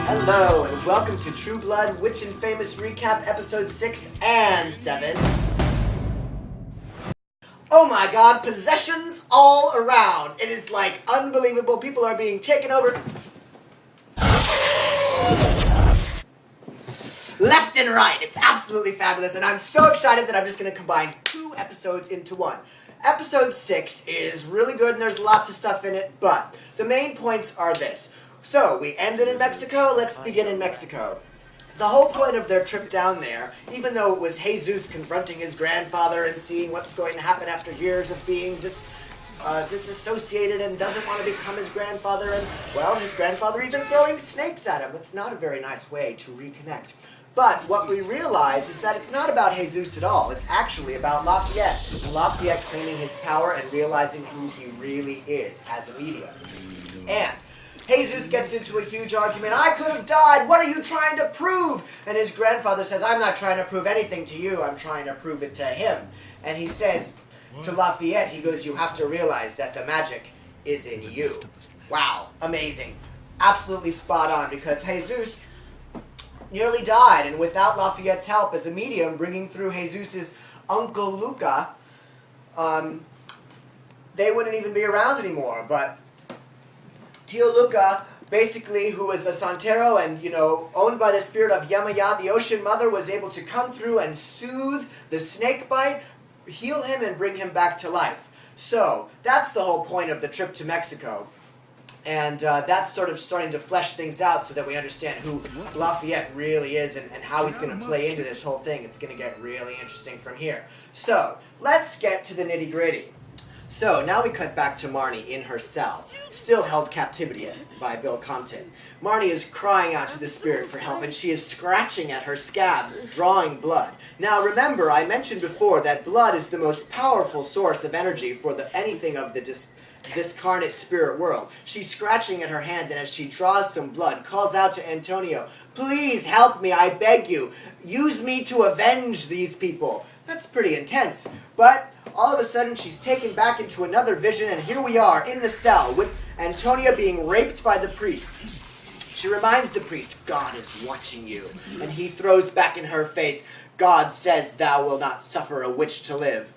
Hello, and welcome to True Blood Witch and Famous Recap Episode 6 and 7. Oh my god, possessions all around. It is like unbelievable. People are being taken over left and right. It's absolutely fabulous, and I'm so excited that I'm just going to combine 2 episodes into one. Episode 6 is really good, and there's lots of stuff in it, but the main points are this. So, we ended in Mexico, let's begin in Mexico. The whole point of their trip down there, even though it was Jesus confronting his grandfather and seeing what's going to happen after years of being disassociated and doesn't want to become his grandfather, and, well, his grandfather even throwing snakes at him. It's not a very nice way to reconnect. But what we realize is that it's not about Jesus at all. It's actually about Lafayette. And Lafayette claiming his power and realizing who he really is as a medium. And Jesus gets into a huge argument. I could have died. What are you trying to prove? And his grandfather says, I'm not trying to prove anything to you. I'm trying to prove it to him. And he says to Lafayette, he goes, you have to realize that the magic is in you. Wow. Amazing. Absolutely spot on, because Jesus nearly died, and without Lafayette's help as a medium, bringing through Jesus' Uncle Luca, they wouldn't even be around anymore. But Tio Luca, basically, who was a santero and, owned by the spirit of Yamaya, the ocean mother, was able to come through and soothe the snake bite, heal him, and bring him back to life. So, that's the whole point of the trip to Mexico. And that's sort of starting to flesh things out so that we understand who Lafayette really is and how he's going to play into this whole thing. It's going to get really interesting from here. So, let's get to the nitty-gritty. So, now we cut back to Marnie in her cell, still held captivity by Bill Compton. Marnie is crying out to the spirit for help, and she is scratching at her scabs, drawing blood. Now, remember, I mentioned before that blood is the most powerful source of energy for anything of the discarnate spirit world. She's scratching at her hand, and as she draws some blood, calls out to Antonio, please help me, I beg you. Use me to avenge these people. That's pretty intense. But all of a sudden, she's taken back into another vision, and here we are in the cell with Antonia being raped by the priest. She reminds the priest, God is watching you. And he throws back in her face, God says thou wilt not suffer a witch to live.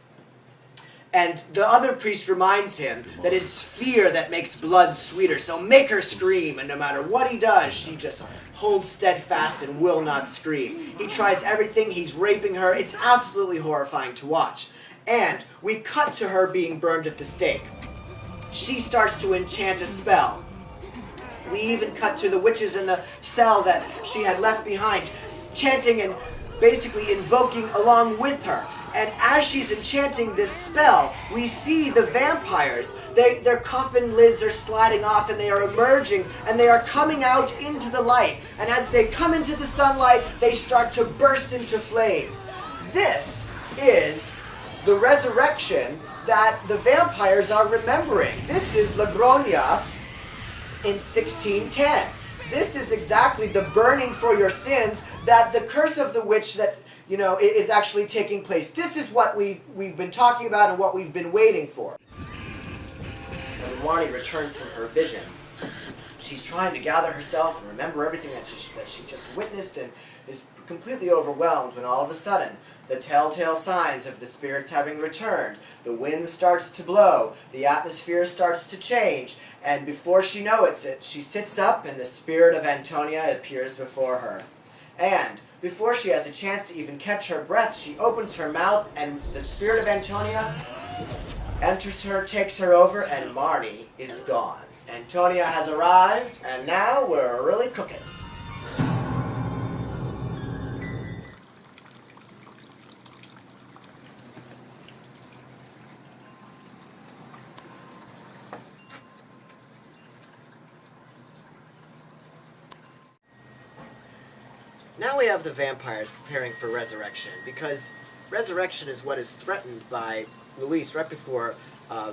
And the other priest reminds him that it's fear that makes blood sweeter, so make her scream, and no matter what he does, she just holds steadfast and will not scream. He tries everything, he's raping her, it's absolutely horrifying to watch. And we cut to her being burned at the stake. She starts to enchant a spell. We even cut to the witches in the cell that she had left behind, chanting and basically invoking along with her. And as she's enchanting this spell, we see the vampires. Their coffin lids are sliding off, and they are emerging, and they are coming out into the light. And as they come into the sunlight, they start to burst into flames. This is the resurrection that the vampires are remembering. This is Logroña in 1610. This is exactly the burning for your sins, that the curse of the witch that is actually taking place. This is what we've been talking about and what we've been waiting for. And when Marnie returns from her vision, she's trying to gather herself and remember everything that she just witnessed, and is completely overwhelmed when all of a sudden the telltale signs of the spirits having returned. The wind starts to blow, the atmosphere starts to change, and before she knows it, she sits up and the spirit of Antonia appears before her. And before she has a chance to even catch her breath, she opens her mouth, and the spirit of Antonia enters her, takes her over, and Marnie is gone. Antonia has arrived, and now we're really cooking. Now we have the vampires preparing for resurrection, because resurrection is what is threatened by Luis right before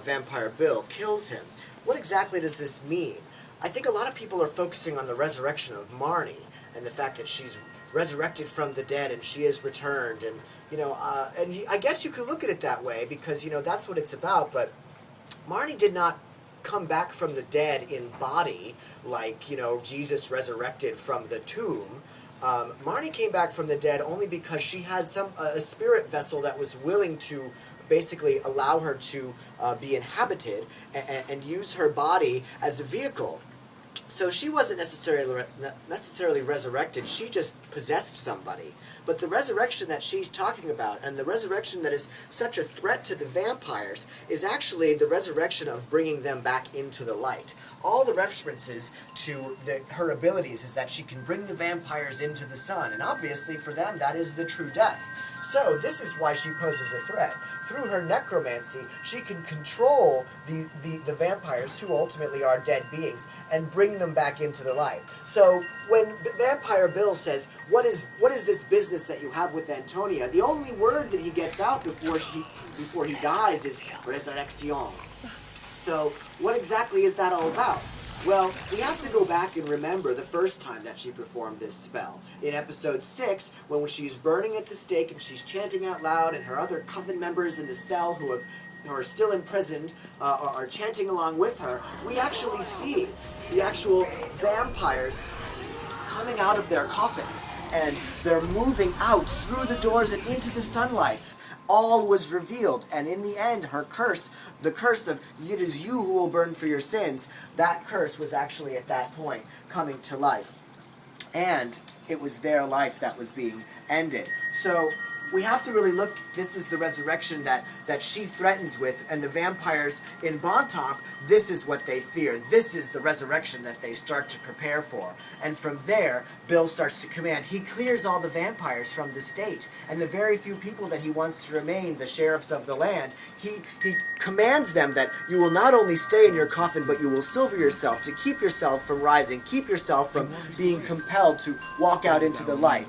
Vampire Bill kills him. What exactly does this mean? I think a lot of people are focusing on the resurrection of Marnie and the fact that she's resurrected from the dead and she is returned, and I guess you could look at it that way because that's what it's about. But Marnie did not come back from the dead in body, like, you know, Jesus resurrected from the tomb. Marnie came back from the dead only because she had a spirit vessel that was willing to basically allow her to be inhabited and use her body as a vehicle. So she wasn't necessarily resurrected, she just possessed somebody. But the resurrection that she's talking about, and the resurrection that is such a threat to the vampires, is actually the resurrection of bringing them back into the light. All the references to her abilities is that she can bring the vampires into the sun, and obviously for them that is the true death. So this is why she poses a threat. Through her necromancy, she can control the vampires, who ultimately are dead beings, and bring them back into the light. So when Vampire Bill says, what is this business that you have with Antonia, the only word that he gets out before he dies is resurrection. So what exactly is that all about? Well, we have to go back and remember the first time that she performed this spell. In episode 6, when she's burning at the stake and she's chanting out loud, and her other coven members in the cell who are still imprisoned are chanting along with her, we actually see the actual vampires coming out of their coffins, and they're moving out through the doors and into the sunlight. All was revealed, and in the end, her curse, the curse of "it is you who will burn for your sins," that curse was actually at that point coming to life. And it was their life that was being ended. So we have to really look, this is the resurrection that she threatens with, and the vampires in Bontonk, this is what they fear. This is the resurrection that they start to prepare for. And from there, Bill starts to command. He clears all the vampires from the state, and the very few people that he wants to remain, the sheriffs of the land, he commands them that you will not only stay in your coffin, but you will silver yourself to keep yourself from rising, keep yourself from being compelled to walk out into the light.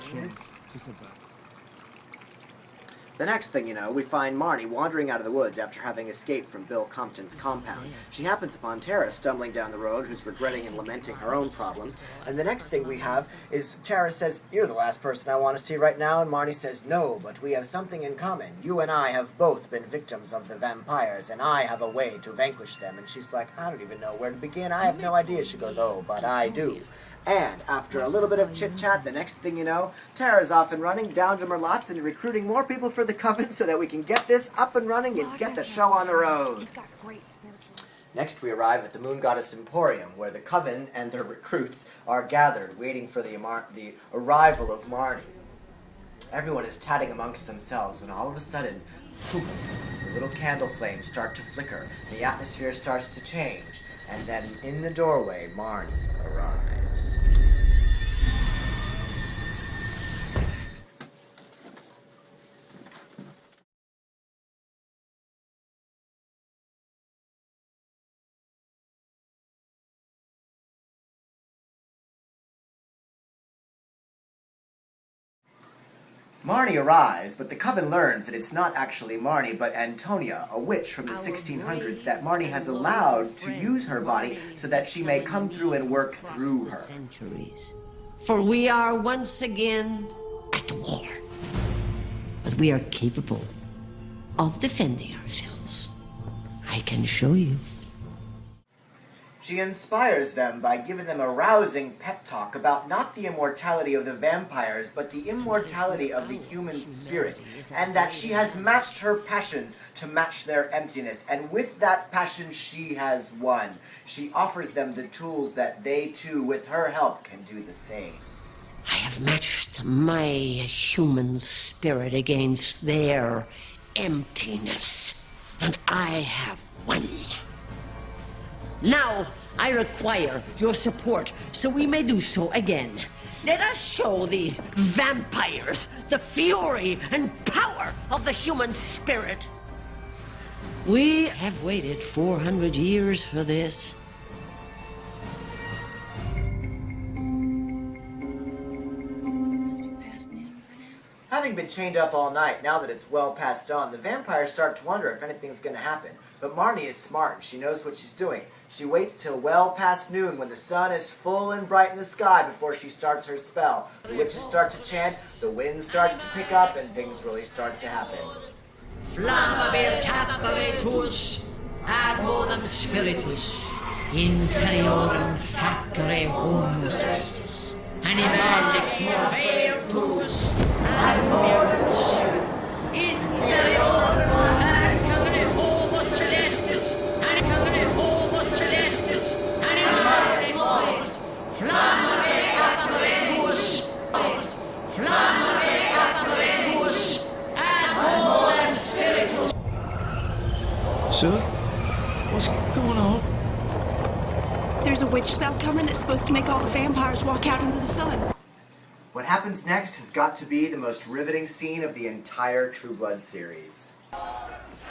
The next thing you know, we find Marnie wandering out of the woods after having escaped from Bill Compton's compound. She happens upon Tara stumbling down the road, who's regretting and lamenting her own problems. And the next thing we have is Tara says, "You're the last person I want to see right now." And Marnie says, "No, but we have something in common. You and I have both been victims of the vampires, and I have a way to vanquish them." And she's like, "I don't even know where to begin. I have no idea." She goes, "Oh, but I do." And after a little bit of chit-chat, the next thing you know, Tara's off and running down to Merlotte's and recruiting more people for the coven so that we can get this up and running and get the show on the road. Next we arrive at the Moon Goddess Emporium, where the coven and their recruits are gathered, waiting for the arrival of Marnie. Everyone is chatting amongst themselves when all of a sudden, poof, the little candle flames start to flicker, the atmosphere starts to change, and then in the doorway, Marnie arrives. Marnie arrives, but the coven learns that it's not actually Marnie, but Antonia, a witch from the 1600s that Marnie has allowed to use her body so that she may come through and work through her. Centuries. For we are once again at war. But we are capable of defending ourselves. I can show you. She inspires them by giving them a rousing pep talk about not the immortality of the vampires, but the immortality of the human spirit, and that she has matched her passions to match their emptiness, and with that passion she has won. She offers them the tools that they too, with her help, can do the same. I have matched my human spirit against their emptiness, and I have won. Now, I require your support so we may do so again. Let us show these vampires the fury and power of the human spirit. We have waited 400 years for this. Having been chained up all night, now that it's well past dawn, the vampires start to wonder if anything's going to happen. But Marnie is smart, and she knows what she's doing. She waits till well past noon when the sun is full and bright in the sky before she starts her spell. The witches start to chant, the wind starts to pick up, and things really start to happen. Flammabel tapere tus, ad modum spiritus, interiorem facere humus estis, animalix movetus, ad modum spiritus, interiorem facere humus celestis, facere humus celestis, animalix movetus, flammare ataremus, flammare ataremus, ad modum spiritus. Sir? What's going on? There's a witch spell coming that's supposed to make all the vampires walk out into the sun. What happens next has got to be the most riveting scene of the entire True Blood series.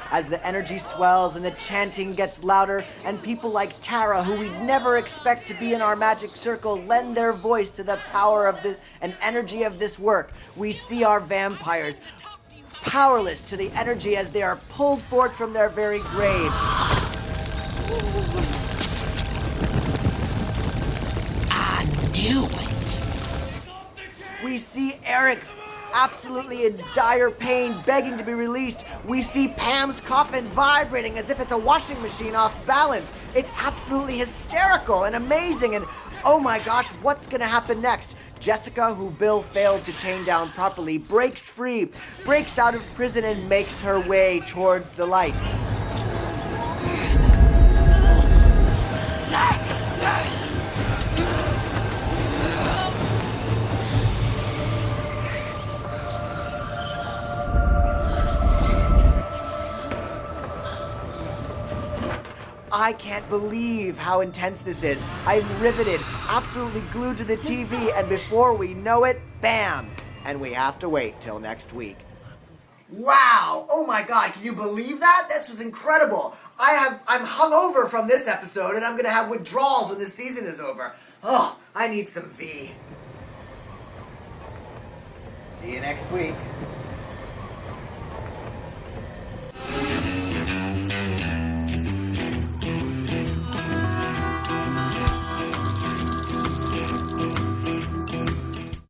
As the energy swells and the chanting gets louder, and people like Tara, who we'd never expect to be in our magic circle, lend their voice to the power of this and energy of this work, we see our vampires powerless to the energy as they are pulled forth from their very graves. I knew it. We see Eric absolutely in dire pain, begging to be released. We see Pam's coffin vibrating as if it's a washing machine off balance. It's absolutely hysterical and amazing, and oh my gosh, what's gonna happen next? Jessica, who Bill failed to chain down properly, breaks free, breaks out of prison, and makes her way towards the light. I can't believe how intense this is. I'm riveted, absolutely glued to the TV, and before we know it, bam! And we have to wait till next week. Wow! Oh my god, can you believe that? This was incredible. I'm hungover from this episode, and I'm gonna have withdrawals when this season is over. Oh, I need some V. See you next week.